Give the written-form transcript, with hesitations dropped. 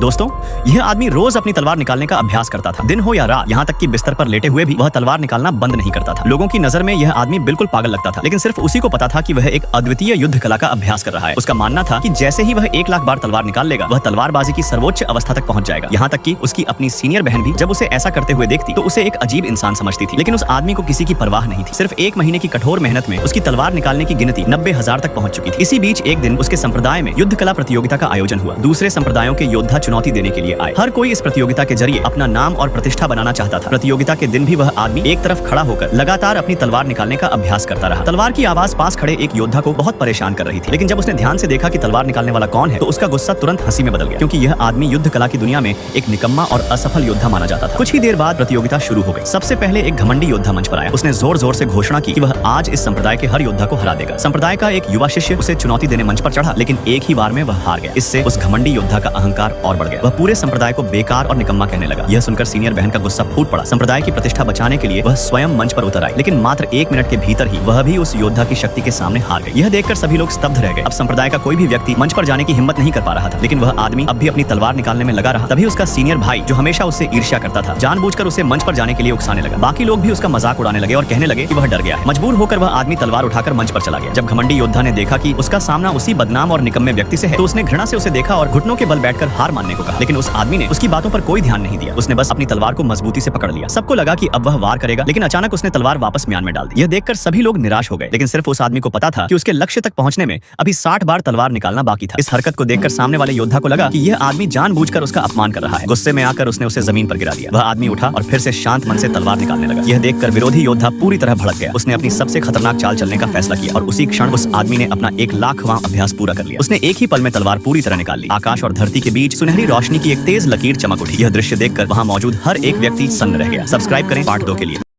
दोस्तों, यह आदमी रोज अपनी तलवार निकालने का अभ्यास करता था। दिन हो या रात, यहाँ तक कि बिस्तर पर लेटे हुए भी वह तलवार निकालना बंद नहीं करता था। लोगों की नजर में यह आदमी बिल्कुल पागल लगता था, लेकिन सिर्फ उसी को पता था कि वह एक अद्वितीय युद्ध कला का अभ्यास कर रहा है। उसका मानना था कि जैसे ही वह 1 लाख बार तलवार निकाल लेगा, वह तलवारबाजी की सर्वोच्च अवस्था तक पहुंच जाएगा। यहाँ तक कि उसकी अपनी सीनियर बहन भी जब उसे ऐसा करते हुए देखती तो उसे एक अजीब इंसान समझती थी। लेकिन उस आदमी को किसी की परवाह नहीं थी। सिर्फ 1 महीने की कठोर मेहनत में उसकी तलवार निकालने की गिनती 90,000 तक पहुंच चुकी थी। इसी बीच एक दिन उसके संप्रदाय में युद्ध कला प्रतियोगिता का आयोजन हुआ। दूसरे संप्रदायों के योद्धा चुनौती देने के लिए आए। हर कोई इस प्रतियोगिता के जरिए अपना नाम और प्रतिष्ठा बनाना चाहता था। प्रतियोगिता के दिन भी वह आदमी एक तरफ खड़ा होकर लगातार अपनी तलवार निकालने का अभ्यास करता रहा। तलवार की आवाज पास खड़े एक योद्धा को बहुत परेशान कर रही थी, लेकिन जब उसने ध्यान से देखा कि तलवार निकालने वाला कौन है, तो उसका गुस्सा तुरंत हंसी में बदल गया, क्योंकि यह आदमी युद्ध कला की दुनिया में एक निकम्मा और असफल योद्धा माना जाता था। कुछ ही देर बाद प्रतियोगिता शुरू हो गई। सबसे पहले एक घमंडी योद्धा मंच पर आया। उसने जोर जोर से घोषणा की कि वह आज इस संप्रदाय के हर योद्धा को हरा देगा। संप्रदाय का एक युवा शिष्य उसे चुनौती देने मंच पर चढ़ा, लेकिन एक ही बार में वह हार गया। इससे उस घमंडी योद्धा का अहंकार और बढ़ गया। वह पूरे संप्रदाय को बेकार और निकम्मा कहने लगा। यह सुनकर सीनियर बहन का गुस्सा फूट पड़ा। संप्रदाय की प्रतिष्ठा बचाने के लिए वह स्वयं मंच पर उतर आई, लेकिन मात्र 1 मिनट के भीतर ही वह भी उस योद्धा की शक्ति के सामने हार गई। यह देखकर सभी लोग स्तब्ध रह गए। अब संप्रदाय का कोई भी व्यक्ति मंच पर जाने की हिम्मत नहीं कर पा रहा था, लेकिन वह आदमी अब भी अपनी तलवार निकालने में लगा रहा। तभी उसका सीनियर भाई, जो हमेशा उससे ईर्ष्या करता था, जानबूझकर उसे मंच पर जाने के लिए उकसाने लगा। बाकी लोग भी उसका मजाक उड़ाने लगे और कहने लगे कि वह डर गया है। मजबूर होकर वह आदमी तलवार उठाकर मंच पर चला गया। जब घमंडी योद्धा ने देखा कि उसका सामना उसी बदनाम और निकम्मे व्यक्ति से है, तो उसने घृणा से उसे देखा और घुटनों के बल बैठकर हार मानने को कहा। लेकिन उस आदमी ने उसकी बातों पर कोई ध्यान नहीं दिया। उसने बस अपनी तलवार को मजबूती से पकड़ लिया। सबको लगा कि अब वह वार करेगा, लेकिन अचानक उसने तलवार वापस म्यान में डाल दी। यह देखकर सभी लोग निराश हो गए, लेकिन सिर्फ उस आदमी को पता था कि उसके लक्ष्य तक पहुंचने में अभी 60 बार तलवार निकालना बाकी था। इस हरकत को देखकर सामने वाले योद्धा को लगा कि यह आदमी जानबूझकर उसका अपमान कर रहा है। गुस्से में आकर उसने उसे जमीन पर गिरा दिया। वह आदमी उठा और फिर से शांत मन से तलवार निकालने लगा। यह देखकर विरोधी योद्धा पूरी तरह भड़क गया। उसने अपनी सबसे खतरनाक चाल चलने का फैसला किया और उसी क्षण उस आदमी ने अपना 1 लाखवां अभ्यास पूरा कर लिया। उसने एक ही पल में तलवार पूरी तरह निकाल ली। आकाश और धरती के बीच सुनहरी रोशनी की एक तेज लकीर चमक उठी। यह दृश्य देखकर वहां मौजूद हर एक व्यक्ति सन्न रह गया। सब्सक्राइब करें पार्ट 2 के लिए।